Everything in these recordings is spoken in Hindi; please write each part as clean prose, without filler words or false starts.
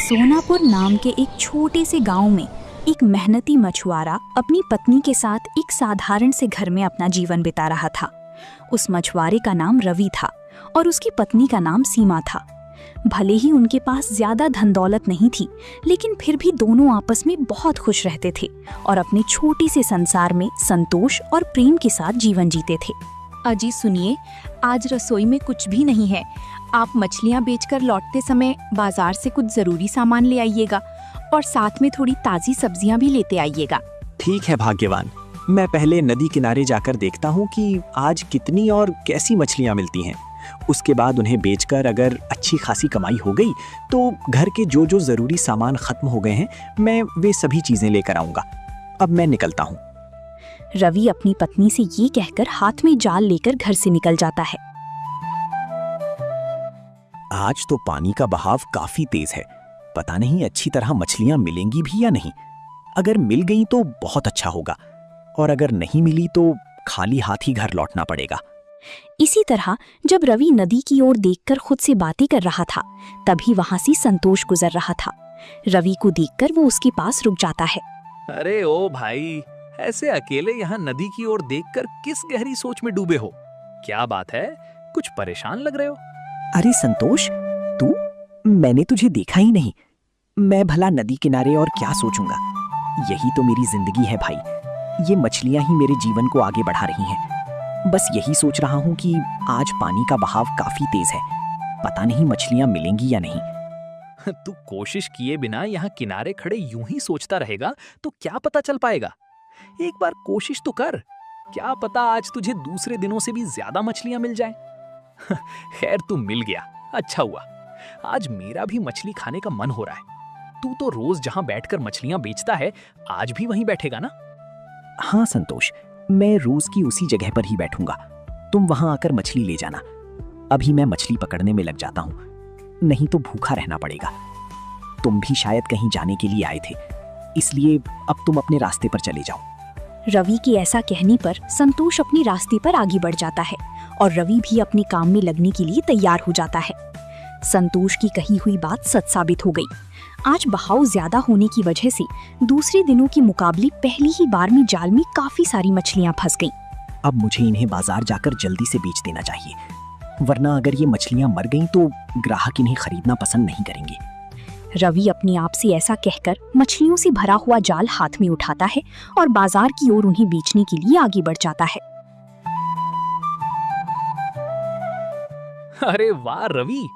सोनापुर नाम के एक छोटे से गांव में एक मेहनती मछुआरा अपनी पत्नी के साथ एक साधारण से घर में अपना जीवन बिता रहा था। उस मछुआरे का नाम रवि था और उसकी पत्नी का नाम सीमा था। भले ही उनके पास ज्यादा धन दौलत नहीं थी, लेकिन फिर भी दोनों आपस में बहुत खुश रहते थे और अपने छोटे से संसार में संतोष और प्रेम के साथ जीवन जीते थे। अजी सुनिए, आज रसोई में कुछ भी नहीं है। आप मछलियाँ बेचकर लौटते समय बाजार से कुछ जरूरी सामान ले आइएगा और साथ में थोड़ी ताज़ी सब्जियाँ भी लेते आइएगा। ठीक है भाग्यवान, मैं पहले नदी किनारे जाकर देखता हूँ कि आज कितनी और कैसी मछलियाँ मिलती हैं। उसके बाद उन्हें बेचकर अगर अच्छी खासी कमाई हो गई तो घर के जो जो ज़रूरी सामान ख़त्म हो गए हैं, मैं वे सभी चीज़ें लेकर आऊँगा। अब मैं निकलता हूँ। रवि अपनी पत्नी से ये कहकर हाथ में जाल लेकर घर से निकल जाता है। आज तो पानी का बहाव काफी तेज है, पता नहीं अच्छी तरह मछलियां मिलेंगी भी या नहीं। अगर मिल गई तो बहुत अच्छा होगा, और अगर नहीं मिली तो खाली हाथ ही घर लौटना पड़ेगा। इसी तरह जब रवि नदी की ओर देखकर खुद से बातें कर रहा था, तभी वहां से संतोष गुजर रहा था। रवि को देखकर वो उसके पास रुक जाता है। अरे ओ भाई, ऐसे अकेले यहाँ नदी की ओर देखकर किस गहरी सोच में डूबे हो? क्या बात है, कुछ परेशान लग रहे हो? अरे संतोष, तू? मैंने तुझे देखा ही नहीं। मैं भला नदी किनारे और क्या सोचूंगा? यही तो मेरी जिंदगी है भाई। ये मछलियां ही मेरे जीवन को आगे बढ़ा रही हैं। बस यही सोच रहा हूँ कि आज पानी का बहाव काफी तेज है, पता नहीं मछलियां मिलेंगी या नहीं। तू कोशिश किए बिना यहाँ किनारे खड़े यूं ही सोचता रहेगा तो क्या पता चल पाएगा? एक बार कोशिश तो कर, क्या पता आज तुझे दूसरे दिनों से भी ज्यादा मछलियां मिल जाएं। खैर तू मिल गया, अच्छा हुआ। आज मेरा भी मछली खाने का मन हो रहा है। तू तो रोज जहां बैठकर मछलियां बेचता है, आज भी वहीं बैठेगा ना? हाँ संतोष, मैं रोज की उसी जगह पर ही बैठूंगा। तुम वहां आकर मछली ले जाना। अभी मैं मछली पकड़ने में लग जाता हूँ, नहीं तो भूखा रहना पड़ेगा। तुम भी शायद कहीं जाने के लिए आए थे, इसलिए अब तुम अपने रास्ते पर चले जाओ। रवि के ऐसा कहने पर संतोष अपने रास्ते पर आगे बढ़ जाता है और रवि भी अपने काम में लगने के लिए तैयार हो जाता है। संतोष की कही हुई बात सच साबित हो गई। आज बहाव ज्यादा होने की वजह से दूसरे दिनों के मुकाबले पहली ही बार में जाल में काफी सारी मछलियां फंस गईं। अब मुझे इन्हें बाजार जाकर जल्दी से बेच देना चाहिए, वरना अगर ये मछलियां मर गईं तो ग्राहक इन्हें खरीदना पसंद नहीं करेंगे। रवि अपने आप से ऐसा कहकर मछलियों से भरा हुआ जाल हाथ में उठाता है और बाजार की ओर उन्हें बेचने के लिए आगे बढ़ जाता है। अरे वाह रवि,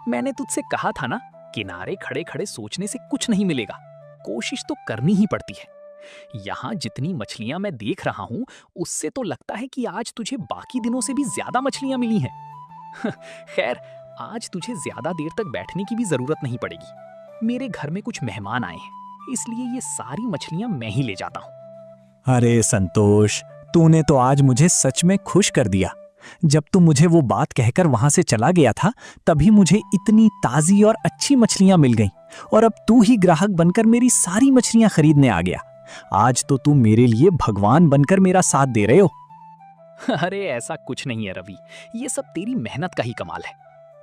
मैंने तुझसे कहा था ना, किनारे खड़े खड़े सोचने से कुछ नहीं मिलेगा, कोशिश तो करनी ही पड़ती है। यहाँ जितनी मछलियां मैं देख रहा हूँ, उससे तो लगता है कि आज तुझे बाकी दिनों से भी ज्यादा मछलियां मिली हैं। खैर, आज तुझे ज्यादा देर तक बैठने की भी जरूरत नहीं पड़ेगी। मेरे घर में कुछ मेहमान आए हैं, इसलिए ये सारी मछलियां मैं ही ले जाता हूँ। अरे संतोष, तूने तो आज मुझे सच में खुश कर दिया। जब तू मुझे वो बात कहकर वहां से चला गया था, तभी मुझे इतनी ताजी और अच्छी मछलियां मिल गईं, और अब तू ही ग्राहक बनकर मेरी सारी मछलियां खरीदने आ गया। आज तो तू मेरे लिए भगवान बनकर मेरा साथ दे रहे हो। अरे ऐसा कुछ नहीं है रवि, ये सब तेरी मेहनत का ही कमाल है।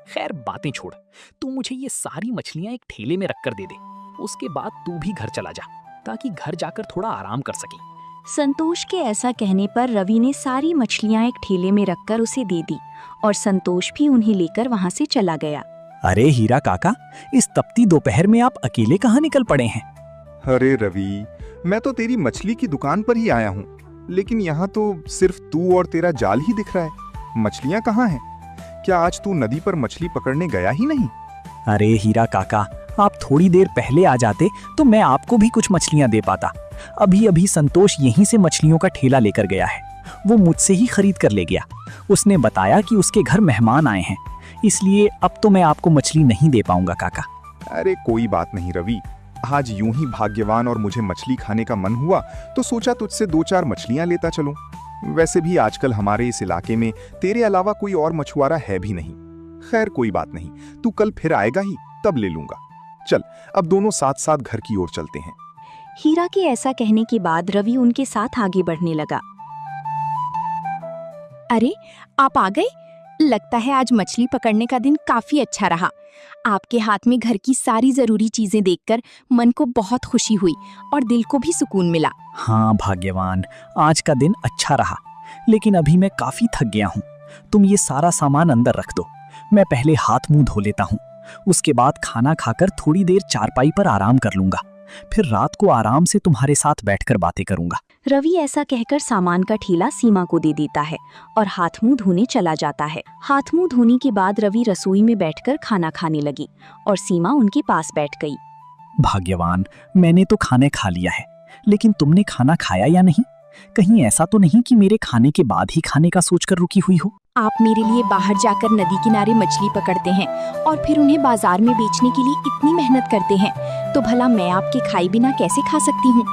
खैर बातें छोड़, तू मुझे ये सारी मछलियां एक ठेले में रखकर दे दे। उसके बाद तू भी घर चला जा, ताकि घर जाकर थोड़ा आराम कर सके। संतोष के ऐसा कहने पर रवि ने सारी मछलियां एक ठेले में रखकर उसे दे दी और संतोष भी उन्हें लेकर वहां से चला गया। अरे हीरा काका, इस तपती दोपहर में आप अकेले कहाँ निकल पड़े हैं? अरे रवि, मैं तो तेरी मछली की दुकान पर ही आया हूँ, लेकिन यहाँ तो सिर्फ तू और तेरा जाल ही दिख रहा है। मछलियाँ कहाँ हैं? क्या आज तू नदी पर मछली पकड़ने गया ही नहीं? अरे हीरा काका, आप थोड़ी देर पहले आ जाते तो मैं आपको भी कुछ मछलियां दे पाता। अभी अभी संतोष यहीं से मछलियों का ठेला लेकर गया है। वो मुझसे ही खरीद कर ले गया। उसने बताया कि उसके घर मेहमान आए हैं, इसलिए अब तो मैं आपको मछली नहीं दे पाऊंगा काका। अरे कोई बात नहीं रवि, आज यूं ही भाग्यवान और मुझे मछली खाने का मन हुआ तो सोचा तुझसे 2-4 मछलियां लेता चलूं। वैसे भी आजकल हमारे इस इलाके में तेरे अलावा कोई और मछुआरा है भी नहीं। खैर कोई बात नहीं, तू कल फिर आएगा ही, तब ले लूंगा। चल अब दोनों साथ साथ घर की ओर चलते हैं। हीरा के ऐसा कहने के बाद रवि उनके साथ आगे बढ़ने लगा। अरे आप आ गए? लगता है आज मछली पकड़ने का दिन काफी अच्छा रहा। आपके हाथ में घर की सारी जरूरी चीजें देखकर मन को बहुत खुशी हुई और दिल को भी सुकून मिला। हाँ भाग्यवान, आज का दिन अच्छा रहा, लेकिन अभी मैं काफी थक गया हूँ। तुम ये सारा सामान अंदर रख दो, मैं पहले हाथ मुंह धो लेता हूँ। उसके बाद खाना खाकर थोड़ी देर चारपाई पर आराम कर लूंगा, फिर रात को आराम से तुम्हारे साथ बैठकर बातें करूंगा। रवि ऐसा कहकर सामान का ठेला सीमा को दे देता है और हाथ मुंह धोने चला जाता है। हाथ मुंह धोने के बाद रवि रसोई में बैठकर खाना खाने लगी और सीमा उनके पास बैठ गई। भाग्यवान, मैंने तो खाने खा लिया है, लेकिन तुमने खाना खाया या नहीं? कहीं ऐसा तो नहीं कि मेरे खाने के बाद ही खाने का सोचकर रुकी हुई हो? आप मेरे लिए बाहर जाकर नदी किनारे मछली पकड़ते हैं और फिर उन्हें बाजार में बेचने के लिए इतनी मेहनत करते हैं, तो भला मैं आपके खाए बिना कैसे खा सकती हूँ?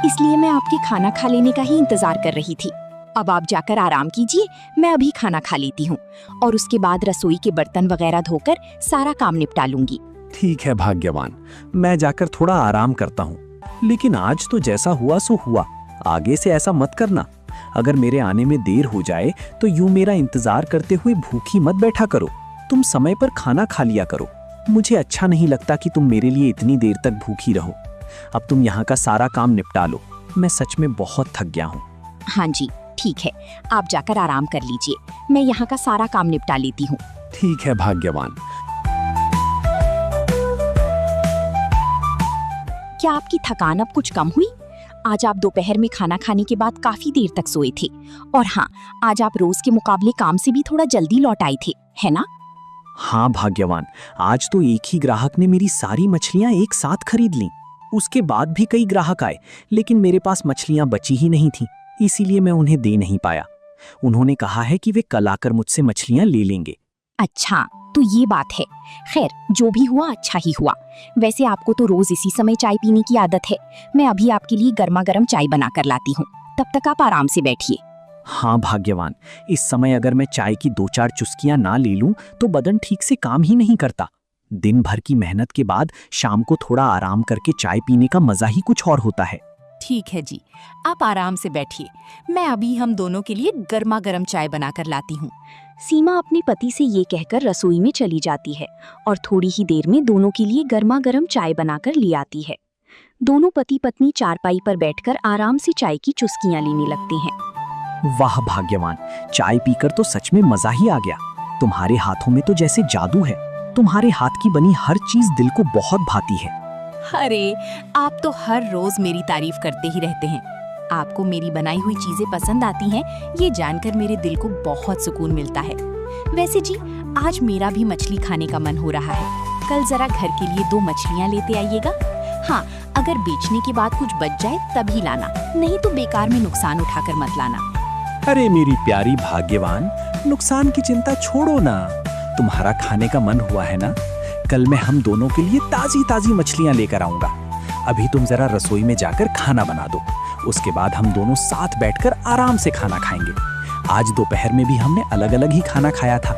इसलिए मैं आपके खाना खा लेने का ही इंतजार कर रही थी। अब आप जाकर आराम कीजिए, मैं अभी खाना खा लेती हूँ और उसके बाद रसोई के बर्तन वगैरह धोकर सारा काम निपटा लूंगी। ठीक है भाग्यवान, मैं जाकर थोड़ा आराम करता हूँ, लेकिन आज तो जैसा हुआ सो हुआ। आगे से ऐसा मत करना। अगर मेरे आने में देर हो जाए तो यूं मेरा इंतजार करते हुए भूखी मत बैठा करो। तुम समय पर खाना खा लिया करो। मुझे अच्छा नहीं लगता कि तुम मेरे लिए इतनी देर तक भूखी रहो। अब तुम यहाँ का सारा काम निपटा लो, मैं सच में बहुत थक गया हूँ। हाँ जी, ठीक है, आप जाकर आराम कर लीजिए, मैं यहाँ का सारा काम निपटा लेती हूँ। ठीक है भाग्यवान। क्या आपकी थकान अब कुछ कम हुई? आज आप दोपहर में खाना खाने के बाद काफी देर तक सोए थे और हाँ, आज आप रोज के मुकाबले काम से भी थोड़ा जल्दी लौट आए थे, है ना? हाँ भाग्यवान, आज तो एक ही ग्राहक ने मेरी सारी मछलियाँ एक साथ खरीद लीं। उसके बाद भी कई ग्राहक आए, लेकिन मेरे पास मछलियाँ बची ही नहीं थीं, इसीलिए मैं उन्हें दे नहीं पाया। उन्होंने कहा है कि वे कल आकर मुझसे मछलियाँ ले लेंगे। अच्छा, तो ये बात है। खैर, जो भी हुआ अच्छा ही हुआ। वैसे आपको तो रोज इसी समय चाय पीने की आदत है। मैं अभी आपके लिए गर्मा गर्म चाय बना कर लाती हूँ, तब तक आप आराम से बैठिए। हाँ भाग्यवान, इस समय अगर मैं चाय की 2-4 चुस्कियां ना ले लूं तो बदन ठीक से काम ही नहीं करता। दिन भर की मेहनत के बाद शाम को थोड़ा आराम करके चाय पीने का मजा ही कुछ और होता है। ठीक है जी, आप आराम से बैठिए, मैं अभी हम दोनों के लिए गर्मा गर्म चाय बना कर लाती हूँ। सीमा अपने पति से ये कहकर रसोई में चली जाती है और थोड़ी ही देर में दोनों के लिए गर्मा गर्म चाय बनाकर ले आती है। दोनों पति पत्नी चारपाई पर बैठकर आराम से चाय की चुस्कियां लेने लगते हैं। वाह भाग्यवान, चाय पीकर तो सच में मजा ही आ गया। तुम्हारे हाथों में तो जैसे जादू है। तुम्हारे हाथ की बनी हर चीज दिल को बहुत भाती है। अरे, आप तो हर रोज मेरी तारीफ करते ही रहते हैं। आपको मेरी बनाई हुई चीजें पसंद आती हैं, ये जानकर मेरे दिल को बहुत सुकून मिलता है। वैसे जी, आज मेरा भी मछली खाने का मन हो रहा है। कल जरा घर के लिए 2 मछलियाँ लेते आइएगा। हाँ, अगर बेचने के बाद कुछ बच जाए तभी लाना, नहीं तो बेकार में नुकसान उठाकर मत लाना। अरे मेरी प्यारी भाग्यवान, नुकसान की चिंता छोड़ो ना। तुम्हारा खाने का मन हुआ है ना? कल मैं हम दोनों के लिए ताजी ताजी मछलियाँ लेकर आऊंगा। अभी तुम जरा रसोई में जाकर खाना बना दो, उसके बाद हम दोनों साथ बैठकर आराम से खाना खाएंगे। आज दोपहर में भी हमने अलग अलग ही खाना खाया था।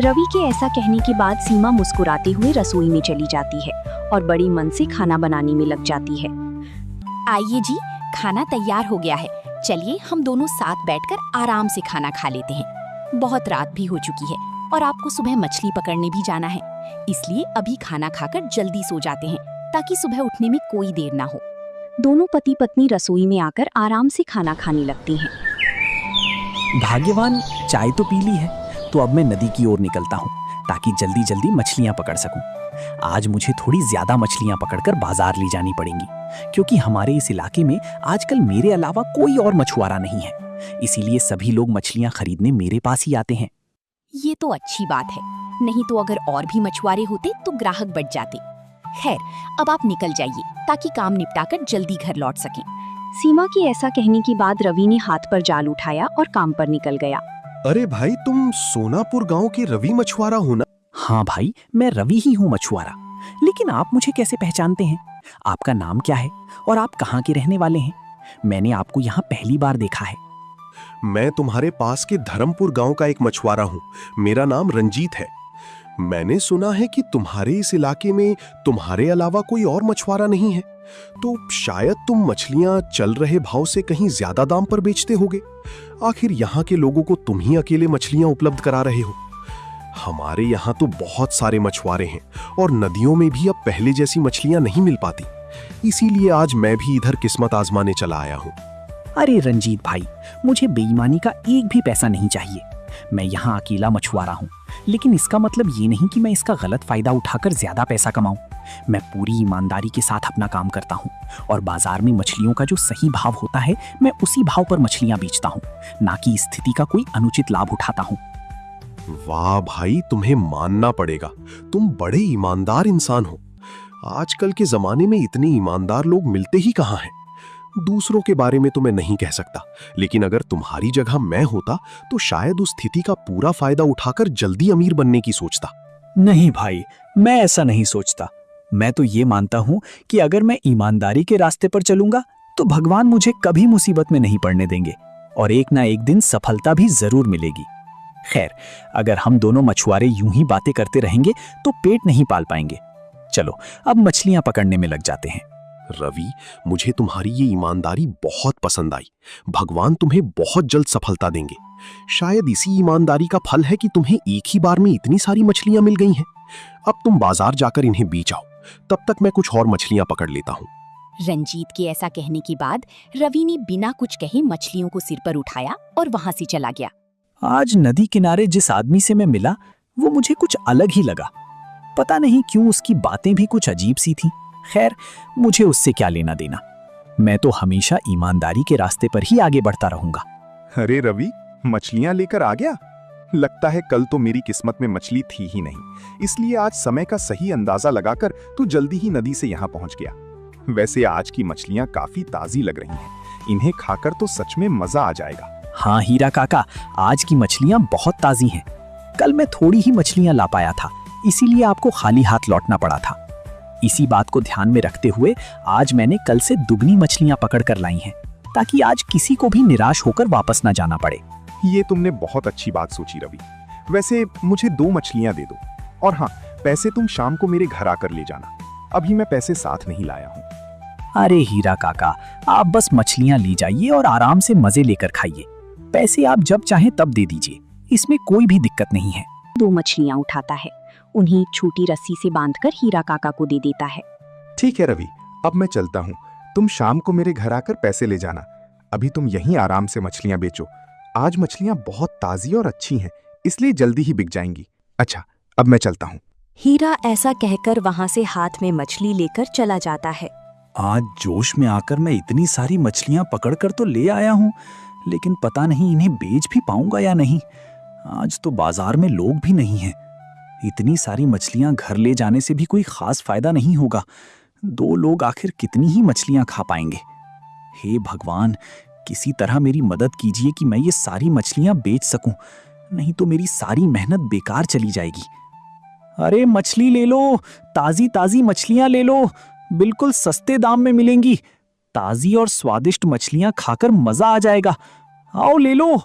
रवि के ऐसा कहने के बाद सीमा मुस्कुराते हुए रसोई में चली जाती है और बड़ी मन से खाना बनाने में लग जाती है। आइए जी, खाना तैयार हो गया है। चलिए हम दोनों साथ बैठकर आराम से खाना खा लेते हैं। बहुत रात भी हो चुकी है और आपको सुबह मछली पकड़ने भी जाना है, इसलिए अभी खाना खाकर जल्दी सो जाते हैं ताकि सुबह उठने में कोई देर ना हो। दोनों पति पत्नी रसोई में आकर आराम से खाना खाने लगते हैं। भाग्यवान, चाय तो पी ली है, तो अब मैं नदी की ओर निकलता हूँ ताकि जल्दी जल्दी मछलियाँ पकड़ सकूँ। आज मुझे थोड़ी ज्यादा मछलियाँ पकड़कर बाजार ले जानी पड़ेंगी, क्योंकि हमारे इस इलाके में आजकल मेरे अलावा कोई और मछुआरा नहीं है। इसीलिए सभी लोग मछलियाँ खरीदने मेरे पास ही आते हैं। ये तो अच्छी बात है, नहीं तो अगर और भी मछुआरे होते तो ग्राहक बढ़ जाते। खैर, अब आप निकल जाइए ताकि काम निपटाकर जल्दी घर लौट सकें। सीमा के ऐसा कहने के बाद रवि ने हाथ पर जाल उठाया और काम पर निकल गया। अरे भाई, तुम सोनापुर गांव के रवि मछुआरा हो ना? हाँ भाई, मैं रवि ही हूँ मछुआरा। लेकिन आप मुझे कैसे पहचानते हैं? आपका नाम क्या है और आप कहाँ के रहने वाले हैं? मैंने आपको यहाँ पहली बार देखा है। मैं तुम्हारे पास के धर्मपुर गांव का एक मछुआरा हूँ। मेरा नाम रंजीत है। मैंने सुना है कि तुम्हारे इस इलाके में तुम्हारे अलावा कोई और मछुआरा नहीं है, तो शायद तुम मछलियां चल रहे भाव से कहीं ज्यादा दाम पर बेचते होगे। आखिर यहाँ के लोगों को तुम ही अकेले मछलियां उपलब्ध करा रहे हो। हमारे यहाँ तो बहुत सारे मछुआरे हैं और नदियों में भी अब पहले जैसी मछलियां नहीं मिल पाती। इसीलिए आज मैं भी इधर किस्मत आजमाने चला आया हूँ। अरे रंजीत भाई, मुझे बेईमानी का एक भी पैसा नहीं चाहिए। मैं यहाँ अकेला मछुआरा हूँ, लेकिन इसका मतलब ये नहीं कि मैं इसका गलत फायदा उठाकर ज्यादा पैसा कमाऊं। मैं पूरी ईमानदारी के साथ अपना काम करता हूँ और बाजार में मछलियों का जो सही भाव होता है मैं उसी भाव पर मछलियां बेचता हूँ, ना कि स्थिति का कोई अनुचित लाभ उठाता हूँ। वाह भाई, तुम्हें मानना पड़ेगा, तुम बड़े ईमानदार इंसान हो। आजकल के जमाने में इतने ईमानदार लोग मिलते ही कहाँ हैं। दूसरों के बारे में तो मैं नहीं कह सकता, लेकिन अगर तुम्हारी जगह मैं होता तो शायद उस स्थिति का पूरा फायदा उठाकर जल्दी अमीर बनने की सोचता। नहीं भाई, मैं ऐसा नहीं सोचता। मैं तो ये मानता हूं कि अगर मैं ईमानदारी के रास्ते पर चलूंगा तो भगवान मुझे कभी मुसीबत में नहीं पड़ने देंगे और एक ना एक दिन सफलता भी जरूर मिलेगी। खैर, अगर हम दोनों मछुआरे यूं ही बातें करते रहेंगे तो पेट नहीं पाल पाएंगे। चलो अब मछलियां पकड़ने में लग जाते हैं। रवि, मुझे तुम्हारी ये ईमानदारी बहुत पसंद आई। भगवान तुम्हें बहुत जल्द सफलता देंगे। शायद इसी ईमानदारी का फल है कि तुम्हें एक ही बार में इतनी सारी मछलियां मिल गई हैं। अब तुम बाजार जाकर इन्हें बेच आओ, तब तक मैं कुछ और मछलियां पकड़ लेता हूँ। रंजीत के ऐसा कहने के बाद रवि ने बिना कुछ कहे मछलियों को सिर पर उठाया और वहां से चला गया। आज नदी किनारे जिस आदमी से मैं मिला वो मुझे कुछ अलग ही लगा। पता नहीं क्यों उसकी बातें भी कुछ अजीब सी थीं। खैर, मुझे उससे क्या लेना देना। मैं तो हमेशा ईमानदारी के रास्ते पर ही आगे बढ़ता रहूंगा। अरे रवि, मछलियां लेकर आ गया। लगता है कल तो मेरी किस्मत में मछली थी ही नहीं, इसलिए आज समय का सही अंदाजा लगाकर तू जल्दी ही नदी से यहाँ पहुंच गया। वैसे आज की मछलियां काफी ताजी लग रही हैं, इन्हें खाकर तो सच में मजा आ जाएगा। हाँ हीरा काका, आज की मछलियां बहुत ताजी हैं। कल मैं थोड़ी ही मछलियां ला पाया था, इसीलिए आपको खाली हाथ लौटना पड़ा था। इसी बात को ध्यान में रखते हुए आज मैंने कल से दुगनी मछलियां पकड़ कर लाई हैं, ताकि आज किसी को भी निराश होकर वापस ना जाना पड़े। ये तुमने बहुत अच्छी बात सोची रवि। वैसे मुझे 2 मछलियां दे दो, और हाँ, पैसे तुम शाम को मेरे घर आकर ले जाना। अभी मैं पैसे साथ नहीं लाया हूँ। अरे हीरा काका, आप बस मछलियां ले जाइए और आराम से मजे लेकर खाइए। पैसे आप जब चाहें तब दे दीजिए, इसमें कोई भी दिक्कत नहीं है। 2 मछलियां उठाता है, उन्हें एक छोटी रस्सी से बांधकर हीरा काका को दे देता है। ठीक है रवि, अब मैं चलता हूँ। तुम शाम को मेरे घर आकर पैसे ले जाना। अभी तुम यहीं आराम से मछलियां बेचो। आज मछलियां बहुत ताजी और अच्छी हैं, इसलिए जल्दी ही बिक जाएंगी। अच्छा, अब मैं चलता हूँ। हीरा ऐसा कहकर वहां से हाथ में मछली लेकर चला जाता है। आज जोश में आकर मैं इतनी सारी मछलियां पकड़कर तो ले आया हूँ, लेकिन पता नहीं इन्हें बेच भी पाऊंगा या नहीं। आज तो बाजार में लोग भी नहीं हैं। इतनी सारी मछलियां घर ले जाने से भी कोई खास फायदा नहीं होगा। 2 लोग आखिर कितनी ही मछलियां खा पाएंगे। हे भगवान, किसी तरह मेरी मदद कीजिए कि मैं ये सारी मछलियां बेच सकूं, नहीं तो मेरी सारी मेहनत बेकार चली जाएगी। अरे मछली ले लो, ताजी ताजी मछलियां ले लो, बिल्कुल सस्ते दाम में मिलेंगी। ताजी और स्वादिष्ट मछलियां खाकर मजा आ जाएगा। आओ ले लो।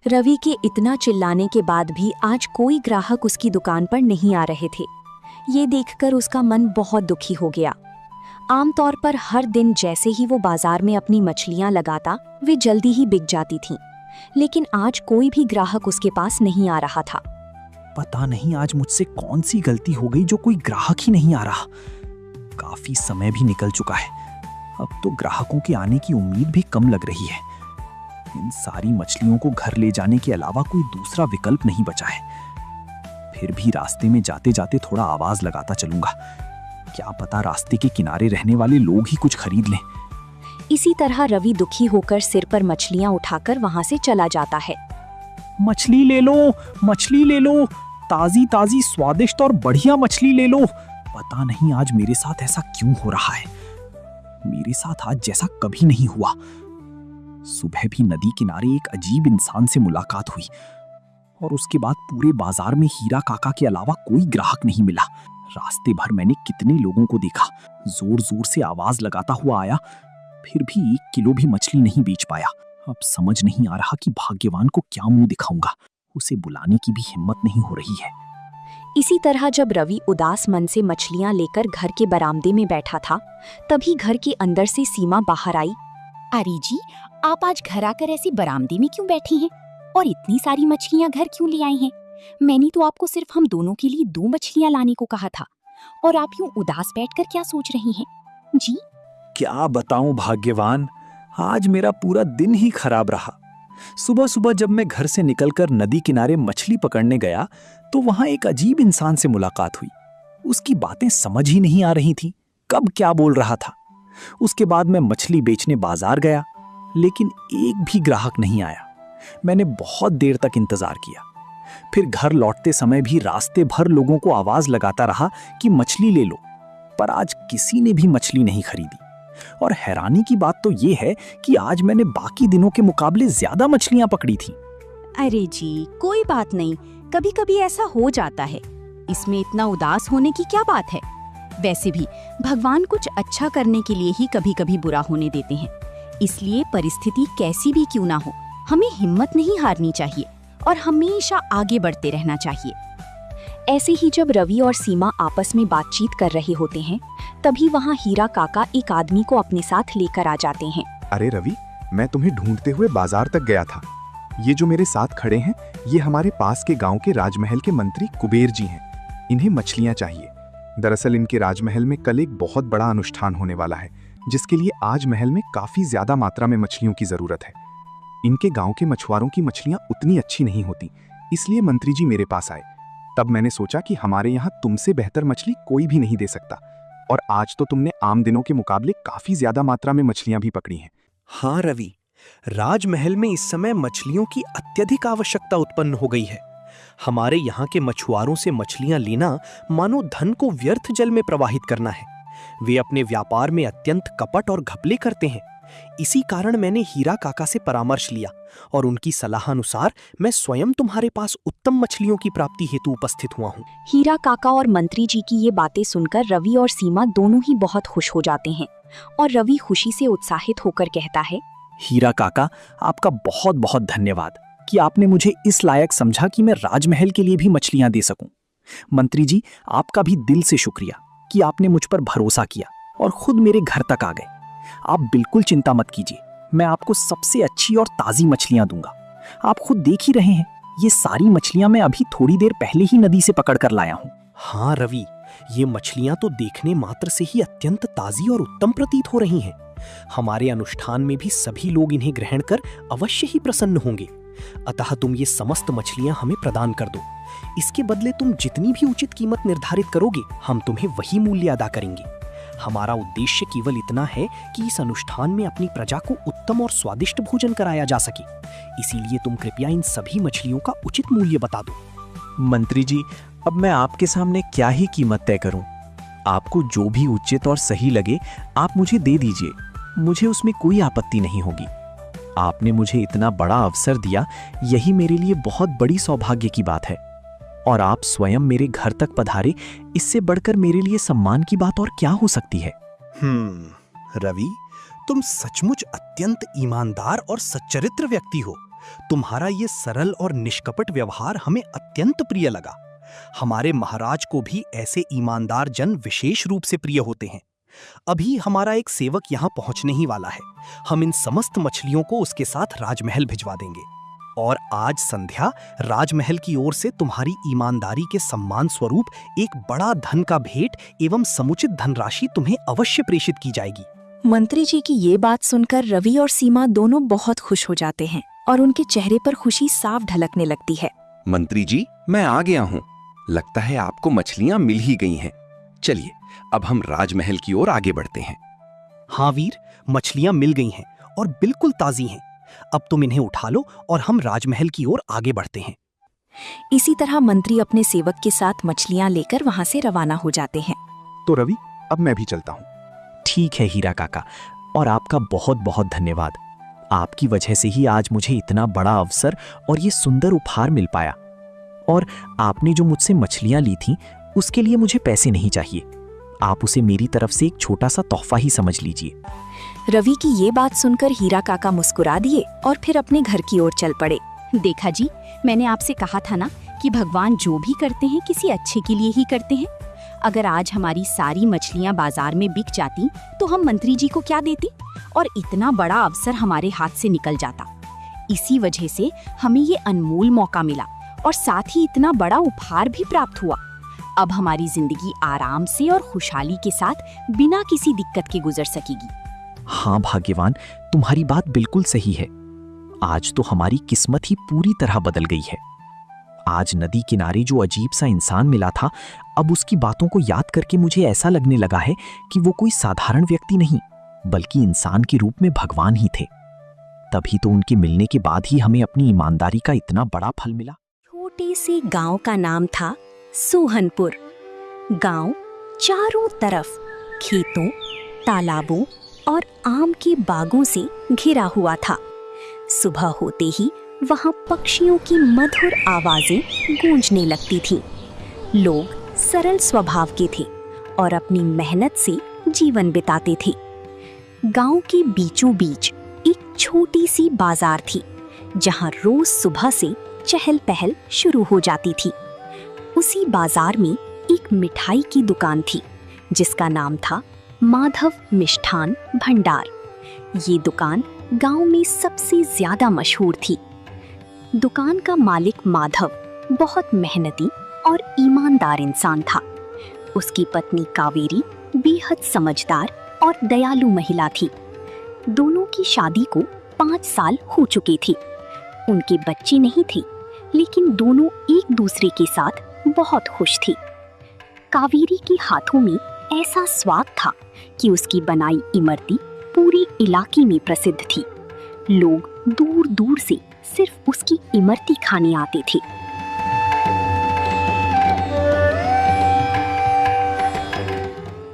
रवि के इतना चिल्लाने के बाद भी आज कोई ग्राहक उसकी दुकान पर नहीं आ रहे थे। ये देखकर उसका मन बहुत दुखी हो गया। आमतौर पर हर दिन जैसे ही वो बाजार में अपनी मछलियां लगाता, वे जल्दी ही बिक जाती थीं, लेकिन आज कोई भी ग्राहक उसके पास नहीं आ रहा था। पता नहीं आज मुझसे कौन सी गलती हो गई जो कोई ग्राहक ही नहीं आ रहा। काफी समय भी निकल चुका है, अब तो ग्राहकों के आने की उम्मीद भी कम लग रही है। इन सारी मछलियों को घर ले जाने के अलावा कोई दूसरा विकल्प नहीं बचा है। फिर भी रास्ते में जाते जाते थोड़ा आवाज लगाता चलूंगा, क्या पता रास्ते के किनारे रहने वाले लोग ही कुछ खरीद लें। इसी तरह रवि दुखी होकर सिर पर मछलियां उठाकर वहां से चला जाता है। मछली ले लो, मछली ले लो, ताजी ताजी स्वादिष्ट और बढ़िया मछली ले लो। पता नहीं आज मेरे साथ ऐसा क्यों हो रहा है। मेरे साथ आज जैसा कभी नहीं हुआ। सुबह भी नदी किनारे एक अजीब इंसान से मुलाकात हुई और उसके बाद पूरे बाजार में हीरा काका के अलावा कोई ग्राहक नहीं मिला। रास्ते भर मैंने कितने लोगों को देखा, जोर जोर से आवाज लगाता हुआ आया, फिर भी 1 किलो भी मछली नहीं बेच पाया। अब समझ नहीं आ रहा कि भाग्यवान को क्या मुंह दिखाऊंगा। उसे बुलाने की भी हिम्मत नहीं हो रही है। इसी तरह जब रवि उदास मन से मछलियां लेकर घर के बरामदे में बैठा था, तभी घर के अंदर से सीमा बाहर आई। अरे जी, आप आज घर आकर ऐसी बरामदे में क्यों बैठी हैं? और इतनी सारी मछलियां घर क्यों ले आई हैं? मैंने तो आपको सिर्फ हम दोनों के लिए 2 मछलियां लाने को कहा था, और आप यूं उदास बैठकर क्या सोच रही हैं? जी क्या बताऊं भाग्यवान, आज मेरा पूरा दिन ही खराब रहा। सुबह सुबह जब मैं घर से निकलकर नदी किनारे मछली पकड़ने गया तो वहां एक अजीब इंसान से मुलाकात हुई। उसकी बातें समझ ही नहीं आ रही थी, कब क्या बोल रहा था। उसके बाद मैं मछली बेचने बाजार गया, लेकिन एक भी ग्राहक नहीं आया। मैंने बहुत देर तक इंतजार किया। फिर घर लौटते समय भी रास्ते भर लोगों को आवाज लगाता रहा कि मछली ले लो, पर आज किसी ने भी मछली नहीं खरीदी। और हैरानी की बात तो ये है कि आज मैंने बाकी दिनों के मुकाबले ज्यादा मछलियां पकड़ी थी। अरे जी, कोई बात नहीं, कभी कभी ऐसा हो जाता है। इसमें इतना उदास होने की क्या बात है? वैसे भी भगवान कुछ अच्छा करने के लिए ही कभी कभी बुरा होने देते हैं। इसलिए परिस्थिति कैसी भी क्यों ना हो, हमें हिम्मत नहीं हारनी चाहिए और हमेशा आगे बढ़ते रहना चाहिए। ऐसे ही जब रवि और सीमा आपस में बातचीत कर रहे होते हैं, तभी वहाँ हीरा काका एक आदमी को अपने साथ लेकर आ जाते हैं। अरे रवि, मैं तुम्हें ढूंढते हुए बाजार तक गया था। ये जो मेरे साथ खड़े हैं, ये हमारे पास के गांव के राजमहल के मंत्री कुबेर जी हैं। इन्हें मछलियां चाहिए। दरअसल इनके राजमहल में कल एक बहुत बड़ा अनुष्ठान होने वाला है, जिसके लिए आज महल में काफी ज्यादा मात्रा में मछलियों की जरूरत है। इनके गांव के मछुआरों की मछलियां उतनी अच्छी नहीं होती, इसलिए मंत्री जी मेरे पास आए। तब मैंने सोचा कि हमारे यहाँ तुमसे बेहतर मछली कोई भी नहीं दे सकता, और आज तो तुमने आम दिनों के मुकाबले काफी ज्यादा मात्रा में मछलियां भी पकड़ी हैं। हाँ रवि, राजमहल में इस समय मछलियों की अत्यधिक आवश्यकता उत्पन्न हो गई है। हमारे यहाँ के मछुआरों से मछलियां लेना मानो धन को व्यर्थ जल में प्रवाहित करना है। वे अपने व्यापार में अत्यंत कपट और घपले करते हैं। इसी कारण मैंने हीरा काका से परामर्श लिया और उनकी सलाह अनुसार मैं स्वयं तुम्हारे पास उत्तम मछलियों की प्राप्ति हेतु उपस्थित हुआ हूँ। हीरा काका और मंत्री जी की ये बातें सुनकर रवि और सीमा दोनों ही बहुत खुश हो जाते हैं, और रवि खुशी से उत्साहित होकर कहता है, हीरा काका, आपका बहुत बहुत धन्यवाद कि आपने मुझे इस लायक समझा कि मैं राजमहल के लिए भी मछलियां दे सकूं। मंत्री जी, आपका भी दिल से शुक्रिया कि आपने मुझ पर भरोसा किया और खुद मेरे घर तक आ गए। आप बिल्कुल चिंता मत कीजिए, मैं आपको सबसे अच्छी और ताज़ी मछलियां दूंगा। आप खुद देख ही रहे हैं, ये सारी मछलियां मैं अभी थोड़ी देर पहले ही नदी से पकड़ कर लाया हूँ। हाँ रवि, ये मछलियां तो देखने मात्र से ही अत्यंत ताज़ी और उत्तम प्रतीत हो रही हैं। हमारे अनुष्ठान में भी सभी लोग इन्हें ग्रहण कर अवश्य ही प्रसन्न होंगे। अतः तुम ये समस्त मछलियां हमें प्रदान कर दो। इसके बदले तुम जितनी भी उचित कीमत निर्धारित करोगे, हम तुम्हें वही मूल्य अदा करेंगे। हमारा उद्देश्य केवल इतना है कि इस अनुष्ठान में अपनी प्रजा को उत्तम और स्वादिष्ट भोजन कराया जा सके। इसीलिए तुम कृपया इन सभी मछलियों का उचित मूल्य बता दो। मंत्री जी, अब मैं आपके सामने क्या ही कीमत तय करूं? आपको जो भी उचित और सही लगे आप मुझे दे दीजिए, मुझे उसमें कोई आपत्ति नहीं होगी। आपने मुझे इतना बड़ा अवसर दिया, यही मेरे लिए बहुत बड़ी सौभाग्य की बात है। और आप स्वयं मेरे घर तक पधारे, इससे बढ़कर मेरे लिए सम्मान की बात और क्या हो सकती है? रवि, तुम सचमुच अत्यंत ईमानदार और सच्चरित्र व्यक्ति हो। तुम्हारा ये सरल और निष्कपट व्यवहार हमें अत्यंत प्रिय लगा। हमारे महाराज को भी ऐसे ईमानदार जन विशेष रूप से प्रिय होते हैं। अभी हमारा एक सेवक यहाँ पहुंचने ही वाला है। हम इन समस्त मछलियों को उसके साथ राजमहल भिजवा देंगे, और आज संध्या राजमहल की ओर से तुम्हारी ईमानदारी के सम्मान स्वरूप एक बड़ा धन का भेंट एवं समुचित धनराशि तुम्हें अवश्य प्रेषित की जाएगी। मंत्री जी की ये बात सुनकर रवि और सीमा दोनों बहुत खुश हो जाते हैं और उनके चेहरे पर खुशी साफ झलकने लगती है। मंत्री जी, मैं आ गया हूँ। लगता है आपको मछलियाँ मिल ही गई हैं। चलिए, अब हम राजमहल की ओर आगे बढ़ते हैं। हाँ वीर, मछलियाँ मिल गई हैं और बिल्कुल ताज़ी हैं। अब तुम इन्हें उठा लो और हम राजमहल की ओर आगे बढ़ते हैं। इसी तरह मंत्री अपने सेवक के साथ मछलियां लेकर वहां से रवाना हो जाते हैं। तो रवि, अब मैं भी चलता हूँ। ठीक है हीरा काका, और आपका बहुत बहुत धन्यवाद। आपकी वजह से ही आज मुझे इतना बड़ा अवसर और ये सुंदर उपहार मिल पाया। और आपने जो मुझसे मछलियां ली थीं, उसके लिए मुझे पैसे नहीं चाहिए। आप उसे मेरी तरफ से एक छोटा सा तोहफा ही समझ लीजिए। रवि की ये बात सुनकर हीरा काका मुस्कुरा दिए और फिर अपने घर की ओर चल पड़े। देखा जी, मैंने आपसे कहा था ना कि भगवान जो भी करते हैं किसी अच्छे के लिए ही करते हैं। अगर आज हमारी सारी मछलियां बाजार में बिक जाती तो हम मंत्री जी को क्या देती और इतना बड़ा अवसर हमारे हाथ से निकल जाता। इसी वजह से हमें ये अनमोल मौका मिला और साथ ही इतना बड़ा उपहार भी प्राप्त हुआ। अब हमारी जिंदगी आराम से और खुशहाली के साथ बिना किसी दिक्कत के गुजर सकेगी। हाँ भाग्यवान, तुम्हारी बात बिल्कुल सही है। आज तो हमारी किस्मत ही पूरी तरह बदल गई है। आज नदी किनारे जो अजीब सा इंसान मिला था, अब उसकी बातों को याद करके मुझे ऐसा लगने लगा है कि वो कोई साधारण व्यक्ति नहीं बल्कि इंसान के रूप में भगवान ही थे। तभी तो उनके मिलने के बाद ही हमें अपनी ईमानदारी का इतना बड़ा फल मिला। छोटे से गांव का नाम था सोहनपुर। गांव चारों तरफ खेतों, तालाबों और आम के बागों से घिरा हुआ था। सुबह होते ही वहां पक्षियों की मधुर आवाजें गूंजने लगती थीं। लोग सरल स्वभाव के थे और अपनी मेहनत से जीवन बिताते थे। गांव के बीचों बीच एक छोटी सी बाजार थी जहां रोज सुबह से चहल पहल शुरू हो जाती थी। उसी बाजार में एक मिठाई की दुकान थी जिसका नाम था माधव मिष्ठान भंडार। ये दुकान गांव में सबसे ज्यादा मशहूर थी। दुकान का मालिक माधव बहुत मेहनती और ईमानदार इंसान था। उसकी पत्नी कावेरी बेहद समझदार और दयालु महिला थी। दोनों की शादी को 5 साल हो चुके थे। उनके बच्चे नहीं थे, लेकिन दोनों एक दूसरे के साथ बहुत खुश थी। कावेरी के हाथों में ऐसा स्वाद था कि उसकी बनाई इमरती पूरे इलाके में प्रसिद्ध थी। लोग दूर दूर से सिर्फ उसकी इमरती खाने आते थे।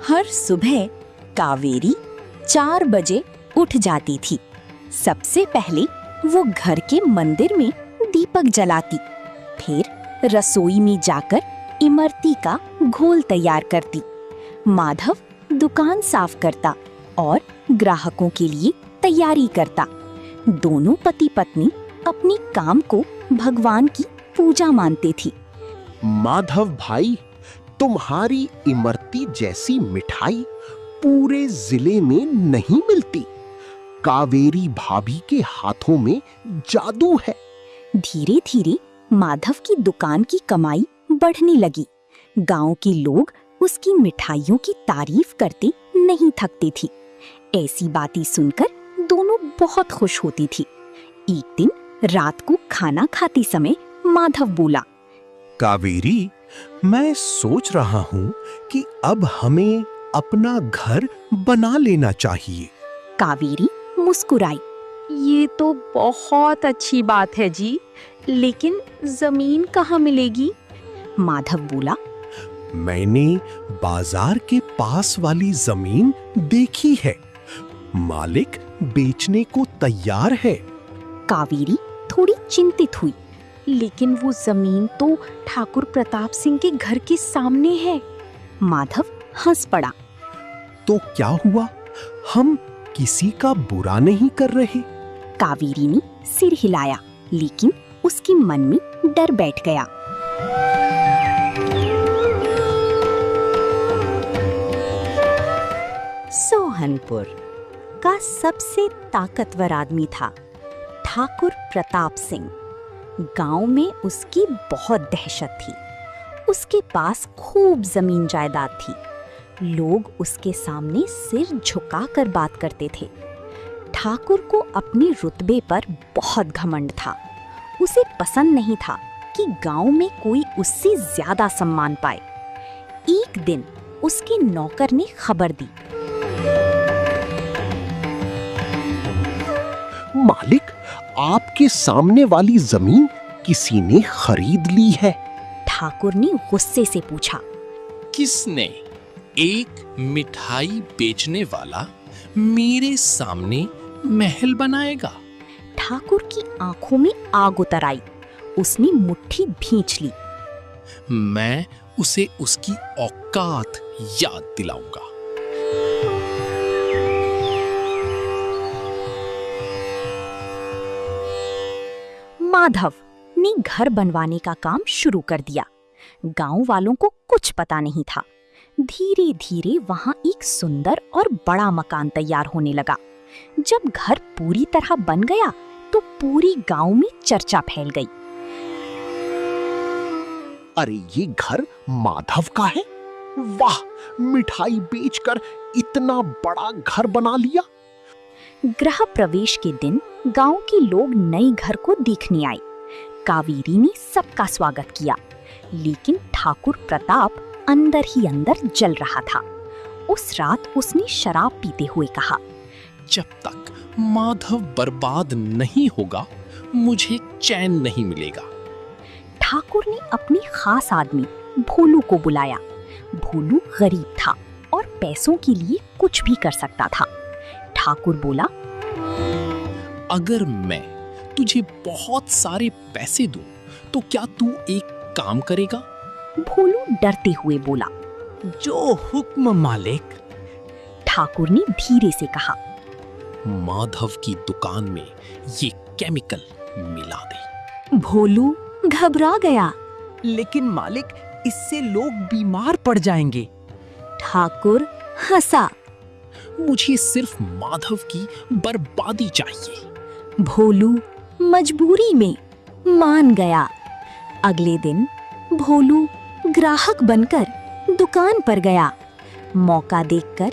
हर सुबह कावेरी 4 बजे उठ जाती थी। सबसे पहले वो घर के मंदिर में दीपक जलाती, फिर रसोई में जाकर इमरती का घोल तैयार करती। माधव दुकान साफ करता और ग्राहकों के लिए तैयारी करता। दोनों पति पत्नी अपनी काम को भगवान की पूजा मानते थी। माधव भाई, तुम्हारी इमरती जैसी मिठाई पूरे जिले में नहीं मिलती। कावेरी भाभी के हाथों में जादू है। धीरे धीरे माधव की दुकान की कमाई बढ़ने लगी। गांव के लोग उसकी मिठाइयों की तारीफ करते नहीं थकते थे। ऐसी बातें सुनकर दोनों बहुत खुश होती थी। एक दिन रात को खाना खाते समय माधव बोला, कावेरी, मैं सोच रहा हूँ कि अब हमें अपना घर बना लेना चाहिए। कावेरी मुस्कुराई। ये तो बहुत अच्छी बात है जी, लेकिन जमीन कहाँ मिलेगी? माधव बोला, मैंने बाजार के पास वाली जमीन देखी है। मालिक बेचने को तैयार है। कावेरी थोड़ी चिंतित हुई। लेकिन वो जमीन तो ठाकुर प्रताप सिंह के घर के सामने है। माधव हंस पड़ा। तो क्या हुआ? हम किसी का बुरा नहीं कर रहे। कावेरी ने सिर हिलाया, लेकिन उसके मन में डर बैठ गया। सोहनपुर का सबसे ताकतवर आदमी था ठाकुर प्रताप सिंह। गांव में उसकी बहुत दहशत थी। उसके पास खूब जमीन जायदाद थी। लोग उसके सामने सिर झुकाकर बात करते थे। ठाकुर को अपने रुतबे पर बहुत घमंड था। उसे पसंद नहीं था कि गांव में कोई उससे ज्यादा सम्मान पाए। एक दिन उसके नौकर ने खबर दी, मालिक, आपके सामने वाली जमीन किसी ने खरीद ली है। ठाकुर ने गुस्से से पूछा, किसने? एक मिठाई बेचने वाला मेरे सामने महल बनाएगा? ठाकुर की आंखों में आग उतर आई। उसने मुट्ठी भींच ली। मैं उसे उसकी औकात याद दिलाऊंगा। माधव ने घर बनवाने का काम शुरू कर दिया। गांव वालों को कुछ पता नहीं था। धीरे धीरे वहां एक सुंदर और बड़ा मकान तैयार होने लगा। जब घर पूरी तरह बन गया तो पूरी गांव में चर्चा फैल गई। अरे ये घर माधव का है। वाह, मिठाई बेचकर इतना बड़ा घर बना लिया। गृह प्रवेश के दिन गांव के लोग नए घर को देखने आए। कावेरी ने सबका स्वागत किया, लेकिन ठाकुर प्रताप अंदर ही अंदर जल रहा था। उस रात उसने शराब पीते हुए कहा, जब तक माधव बर्बाद नहीं होगा मुझे चैन नहीं मिलेगा। ठाकुर ने अपने खास आदमी भोलू को बुलाया। भोलू गरीब था और पैसों के लिए कुछ भी कर सकता था। ठाकुर बोला, अगर मैं तुझे बहुत सारे पैसे दूं तो क्या तू एक काम करेगा? भोलू डरते हुए बोला, जो हुक्म मालिक। ठाकुर ने धीरे से कहा, माधव की दुकान में ये केमिकल मिला दे। भोलू घबरा गया। लेकिन मालिक, इससे लोग बीमार पड़ जाएंगे। ठाकुर हंसा। मुझे सिर्फ माधव की बर्बादी चाहिए। भोलू मजबूरी में मान गया। अगले दिन भोलू ग्राहक बनकर दुकान पर गया। मौका देखकर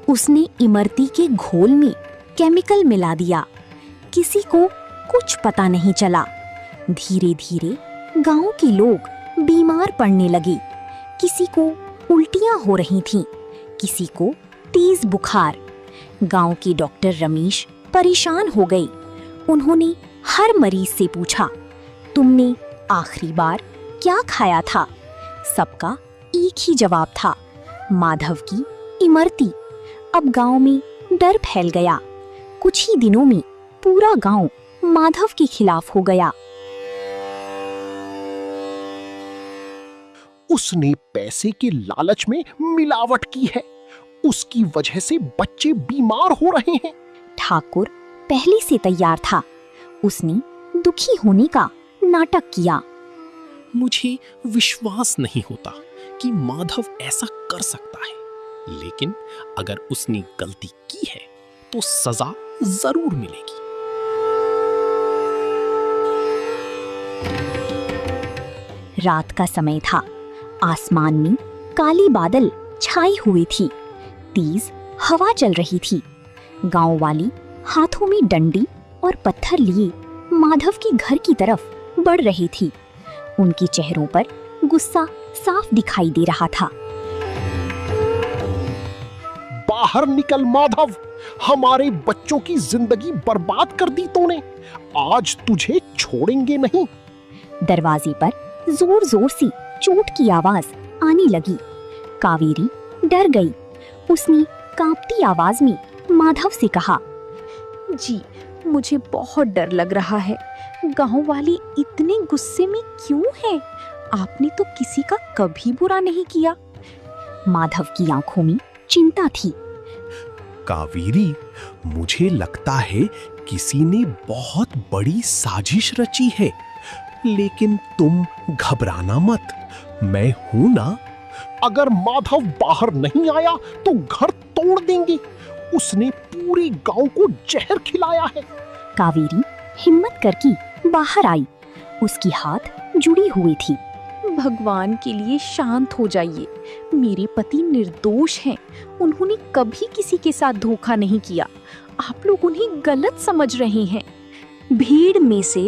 उसने इमरती के घोल में केमिकल मिला दिया। किसी को कुछ पता नहीं चला। धीरे धीरे गांव के लोग बीमार पड़ने लगे। किसी को उल्टियां हो रही थीं, किसी को तेज बुखार। गांव के डॉक्टर रमेश परेशान हो गए। उन्होंने हर मरीज से पूछा, तुमने आखिरी बार क्या खाया था? सबका एक ही जवाब था, माधव की इमरती। अब गांव में डर फैल गया। कुछ ही दिनों में पूरा गांव माधव के खिलाफ हो गया। उसने पैसे के लालच में मिलावट की है। उसकी वजह से बच्चे बीमार हो रहे हैं। ठाकुर पहले से तैयार था। उसने दुखी होने का नाटक किया। मुझे विश्वास नहीं होता कि माधव ऐसा कर सकता है, लेकिन अगर उसने गलती की है तो सजा जरूर मिलेगी। रात का समय था। आसमान में काली बादल छाई हुई थी। तेज हवा चल रही थी। गांव वाले हाथों में डंडी और पत्थर लिए माधव के घर की तरफ बढ़ रही थी। उनके चेहरों पर गुस्सा साफ दिखाई दे रहा था। बाहर निकल माधव, हमारे बच्चों की जिंदगी बर्बाद कर दी तूने। आज तुझे छोड़ेंगे नहीं। दरवाजे पर जोर जोर से चोट की आवाज आने लगी। कावेरी डर गई। उसने कांपती आवाज में माधव से कहा, जी, मुझे बहुत डर लग रहा है। गांव वाले इतने गुस्से में क्यों हैं? आपने तो किसी का कभी बुरा नहीं किया। माधव की आंखों में चिंता थी। कावेरी, मुझे लगता है किसी ने बहुत बड़ी साजिश रची है, लेकिन तुम घबराना मत, मैं हूं ना। अगर माधव बाहर नहीं आया तो घर तोड़ देंगे। उसने पूरे गांव को जहर खिलाया है। कावेरी हिम्मत करके बाहर आई। उसकी हाथ जुड़ी हुई थी। भगवान के लिए शांत हो जाइए। मेरे पति निर्दोष हैं। उन्होंने कभी किसी के साथ धोखा नहीं किया। आप लोग उन्हें गलत समझ रहे हैं। भीड़ में से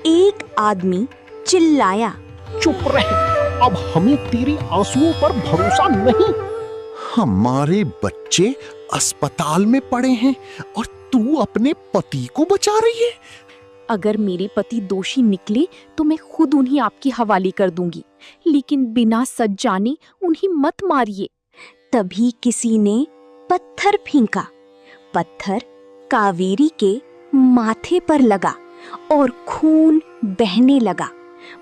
एक आदमी चिल्लाया, चुप रह, अब हमें तेरे आंसुओं पर भरोसा नहीं। हमारे बच्चे अस्पताल में पड़े हैं और तू अपने पति को बचा रही है। अगर मेरे पति दोषी निकले तो मैं खुद उन्हें आपके हवाले कर दूंगी, लेकिन बिना सच जाने उन्हें मत मारिए। तभी किसी ने पत्थर फेंका। पत्थर कावेरी के माथे पर लगा और खून बहने लगा।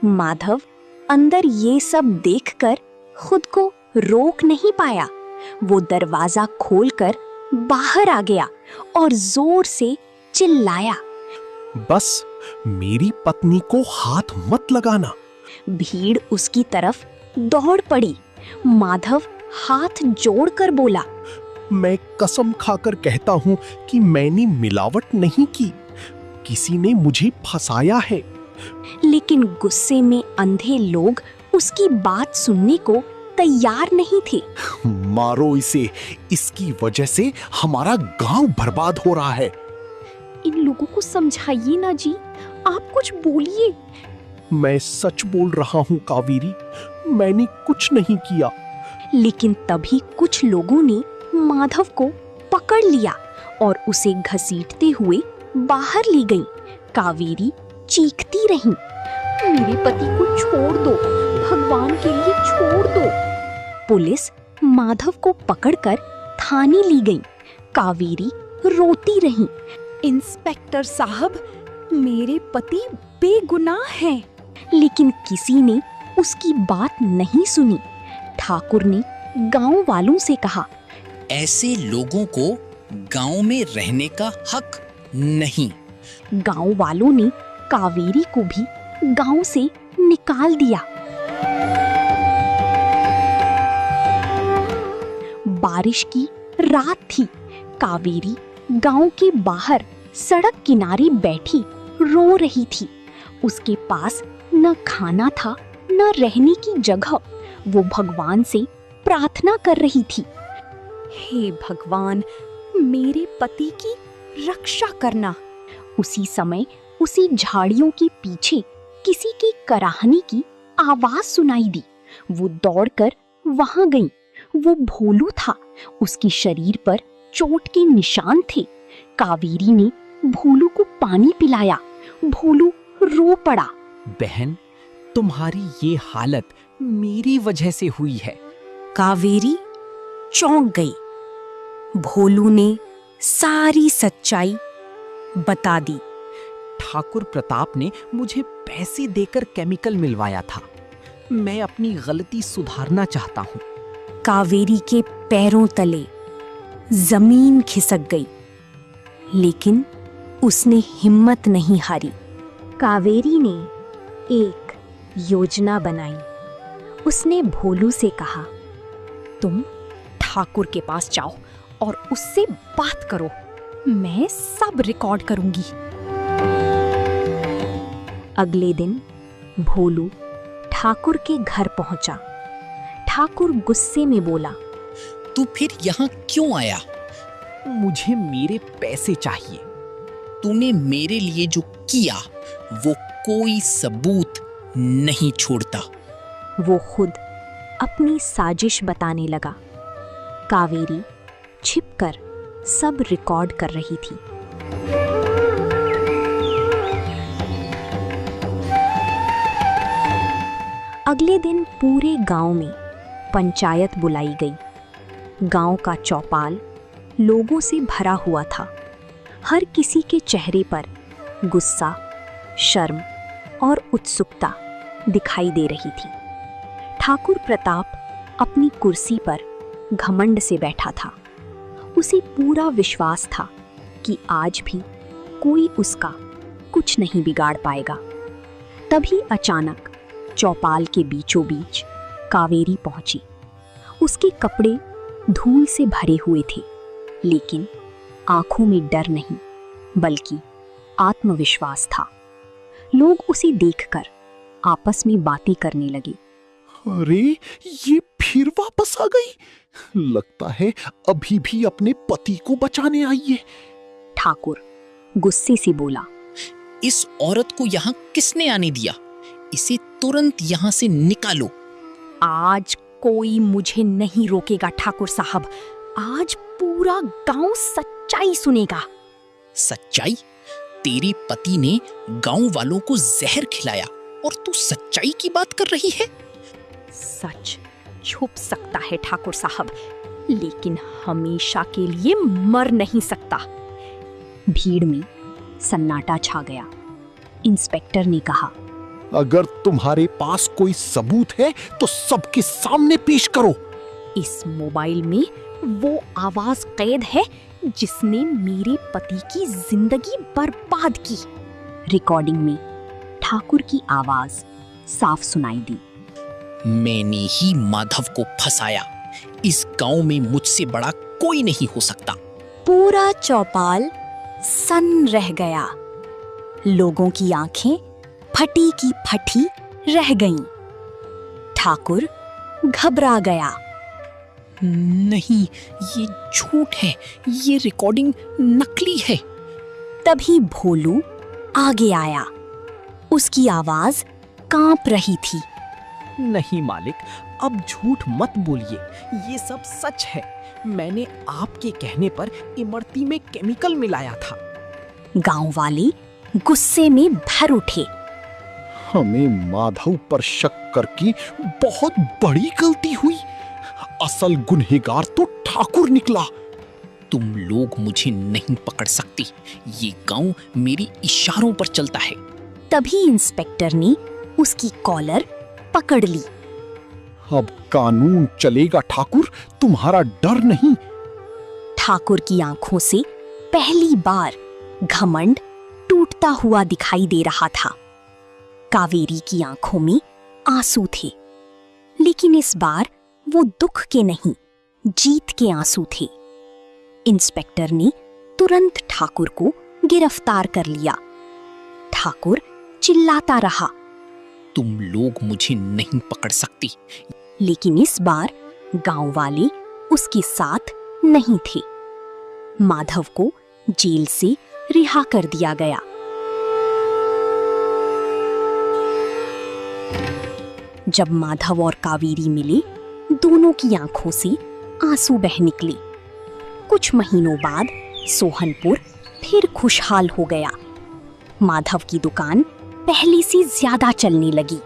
माधव अंदर ये सब देखकर खुद को रोक नहीं पाया। वो दरवाजा खोलकर बाहर आ गया और जोर से चिल्लाया, बस मेरी पत्नी को हाथ मत लगाना। भीड़ उसकी तरफ दौड़ पड़ी। माधव हाथ जोड़कर बोला, मैं कसम खाकर कहता हूं कि मैंने मिलावट नहीं की, किसी ने मुझे फंसाया है। लेकिन गुस्से में अंधे लोग उसकी बात सुनने को तैयार नहीं थे। मारो इसे, इसकी वजह से हमारा गांव बर्बाद हो रहा है। इन लोगों को समझाइए ना जी, आप कुछ बोलिए। मैं सच बोल रहा हूं कावेरी, मैंने कुछ नहीं किया। लेकिन तभी कुछ लोगों ने माधव को पकड़ लिया और उसे घसीटते हुए बाहर ले गई। कावेरी चीखती रही, मेरे पति को छोड़ दो, भगवान के लिए छोड़ दो। पुलिस माधव को पकड़कर थाने ली गई। कावेरी रोती रही, इंस्पेक्टर साहब, मेरे पति बेगुनाह हैं। लेकिन किसी ने उसकी बात नहीं सुनी। ठाकुर ने गांव वालों से कहा, ऐसे लोगों को गांव में रहने का हक नहीं। गांव वालों ने कावेरी को भी गांव से निकाल दिया। बारिश की रात थी। कावेरी गांव के बाहर सड़क किनारे बैठी रो रही थी। उसके पास न खाना था न रहने की जगह। वो भगवान से प्रार्थना कर रही थी, हे भगवान, मेरे पति की रक्षा करना। उसी समय उसी झाड़ियों के पीछे किसी की कराहने की आवाज सुनाई दी। वो दौड़कर वहां गई। वो भोलू था। उसके शरीर पर चोट के निशान थे। कावेरी ने भोलू को पानी पिलाया। भोलू रो पड़ा, बहन, तुम्हारी ये हालत मेरी वजह से हुई है। कावेरी चौंक गई। भोलू ने सारी सच्चाई बता दी। ठाकुर प्रताप ने मुझे पैसे देकर केमिकल मिलवाया था। मैं अपनी गलती सुधारना चाहता हूँ। कावेरी के पैरों तले जमीन खिसक गई, लेकिन उसने हिम्मत नहीं हारी। कावेरी ने एक योजना बनाई। उसने भोलू से कहा, तुम ठाकुर के पास जाओ और उससे बात करो। मैं सब रिकॉर्ड करूंगी। अगले दिन भोलू ठाकुर के घर पहुंचा। ठाकुर गुस्से में बोला, तू फिर यहाँ क्यों आया? मुझे मेरे पैसे चाहिए। तूने मेरे लिए जो किया वो कोई सबूत नहीं छोड़ता। वो खुद अपनी साजिश बताने लगा। कावेरी छिपकर सब रिकॉर्ड कर रही थी। अगले दिन पूरे गांव में पंचायत बुलाई गई। गांव का चौपाल लोगों से भरा हुआ था। हर किसी के चेहरे पर गुस्सा, शर्म और उत्सुकता दिखाई दे रही थी। ठाकुर प्रताप अपनी कुर्सी पर घमंड से बैठा था। उसे पूरा विश्वास था कि आज भी कोई उसका कुछ नहीं बिगाड़ पाएगा। तभी अचानक चौपाल के बीचों बीच कावेरी पहुंची। उसके कपड़े धूल से भरे हुए थे, लेकिन आंखों में डर नहीं बल्कि आत्मविश्वास था। लोग उसे देखकर आपस में बातें करने लगे। अरे, ये फिर वापस आ गई। लगता है अभी भी अपने पति को बचाने आई है। ठाकुर गुस्से से बोला, इस औरत को यहाँ किसने आने दिया? इसे तुरंत यहाँ से निकालो। आज कोई मुझे नहीं रोकेगा ठाकुर साहब। आज पूरा गांव सच्चाई सुनेगा। सच्चाई? तेरे पति ने गांव वालों को जहर खिलाया और तू सच्चाई की बात कर रही है? सच छुप सकता है ठाकुर साहब, लेकिन हमेशा के लिए मर नहीं सकता। भीड़ में सन्नाटा छा गया। इंस्पेक्टर ने कहा, अगर तुम्हारे पास कोई सबूत है तो सबके सामने पेश करो। इस मोबाइल में वो आवाज कैद है जिसने मेरे पति की जिंदगी बर्बाद की। रिकॉर्डिंग में ठाकुर की आवाज साफ सुनाई दी। मैंने ही माधव को फंसाया। इस गांव में मुझसे बड़ा कोई नहीं हो सकता। पूरा चौपाल सन्न रह गया। लोगों की आंखें फटी की फटी रह गईं। ठाकुर घबरा गया। नहीं, ये झूठ है। ये रिकॉर्डिंग नकली है। तभी भोलू आगे आया। उसकी आवाज कांप रही थी। नहीं मालिक, अब झूठ मत बोलिए, ये सब सच है। मैंने आपके कहने पर इमरती में केमिकल मिलाया था। गांव वाले गुस्से में भर उठे। हमें माधव पर शक करके बहुत बड़ी गलती हुई। असल गुनहगार तो ठाकुर निकला। तुम लोग मुझे नहीं पकड़ सकती। ये गांव मेरी इशारों पर चलता है। तभी इंस्पेक्टर ने उसकी कॉलर पकड़ ली। अब कानून चलेगा ठाकुर, तुम्हारा डर नहीं। ठाकुर की आंखों से पहली बार घमंड टूटता हुआ दिखाई दे रहा था। कावेरी की आंखों में आंसू थे, लेकिन इस बार वो दुख के नहीं, जीत के आंसू थे। इंस्पेक्टर ने तुरंत ठाकुर को गिरफ्तार कर लिया। ठाकुर चिल्लाता रहा, तुम लोग मुझे नहीं पकड़ सकती। लेकिन इस बार गांव वाले उसके साथ नहीं थे। माधव को जेल से रिहा कर दिया गया। जब माधव और कावेरी मिले, दोनों की आंखों से आंसू बह निकले। कुछ महीनों बाद सोहनपुर फिर खुशहाल हो गया। माधव की दुकान पहले से ज्यादा चलने लगी।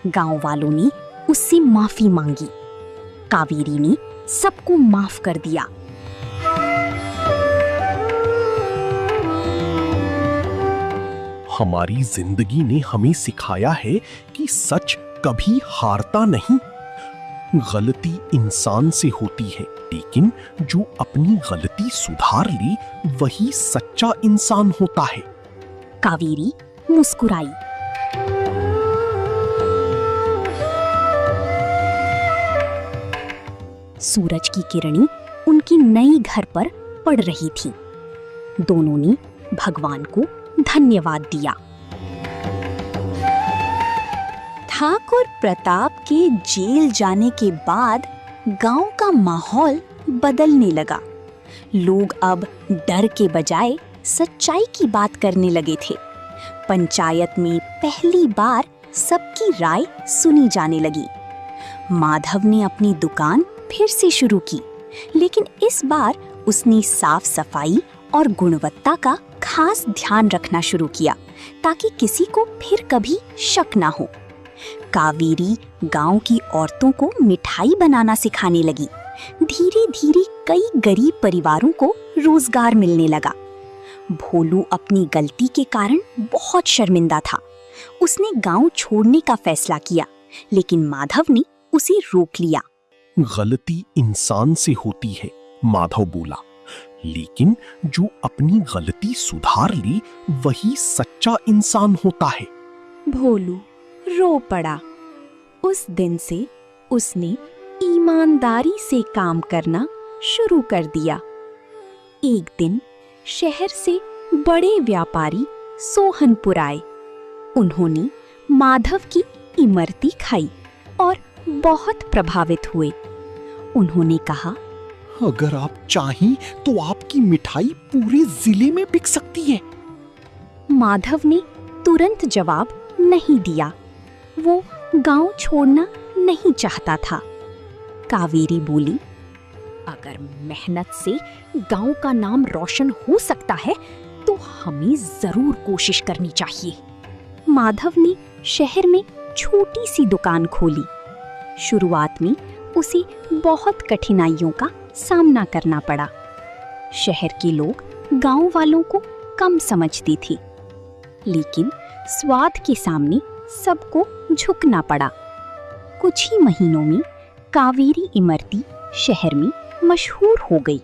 गांव वालों ने उससे माफी मांगी। कावेरी ने सबको माफ कर दिया। हमारी जिंदगी ने हमें सिखाया है कि सच कभी हारता नहीं। गलती इंसान से होती है, लेकिन जो अपनी गलती सुधार ले वही सच्चा इंसान होता है। कावेरी मुस्कुराई। सूरज की किरणें उनकी नई घर पर पड़ रही थी। दोनों ने भगवान को धन्यवाद दिया। ठाकुर प्रताप के जेल जाने के बाद गांव का माहौल बदलने लगा। लोग अब डर के बजाय सच्चाई की बात करने लगे थे। पंचायत में पहली बार सबकी राय सुनी जाने लगी। माधव ने अपनी दुकान फिर से शुरू की, लेकिन इस बार उसने साफ सफाई और गुणवत्ता का खास ध्यान रखना शुरू किया, ताकि किसी को फिर कभी शक ना हो। कावेरी गांव की औरतों को मिठाई बनाना सिखाने लगी। धीरे धीरे कई गरीब परिवारों को रोजगार मिलने लगा। भोलू अपनी गलती के कारण बहुत शर्मिंदा था। उसने गांव छोड़ने का फैसला किया, लेकिन माधव ने उसे रोक लिया। गलती इंसान से होती है, माधव बोला, लेकिन जो अपनी गलती सुधार ले वही सच्चा इंसान होता है। भोलू रो पड़ा। उस दिन से उसने ईमानदारी से काम करना शुरू कर दिया। एक दिन शहर से बड़े व्यापारी सोहनपुर आए। उन्होंने माधव की इमरती खाई और बहुत प्रभावित हुए। उन्होंने कहा, अगर आप चाहें तो आपकी मिठाई पूरे जिले में बिक सकती है। माधव ने तुरंत जवाब नहीं दिया। वो गांव छोड़ना नहीं चाहता था। कावेरी बोली, अगर मेहनत से गांव का नाम रोशन हो सकता है तो हमें जरूर कोशिश करनी चाहिए। माधव ने शहर में छोटी सी दुकान खोली। शुरुआत में उसे बहुत कठिनाइयों का सामना करना पड़ा। शहर के लोग गांव वालों को कम समझते थे, लेकिन स्वाद के सामने सबको झुकना पड़ा। कुछ ही महीनों में कावेरी इमरती शहर में मशहूर हो गई।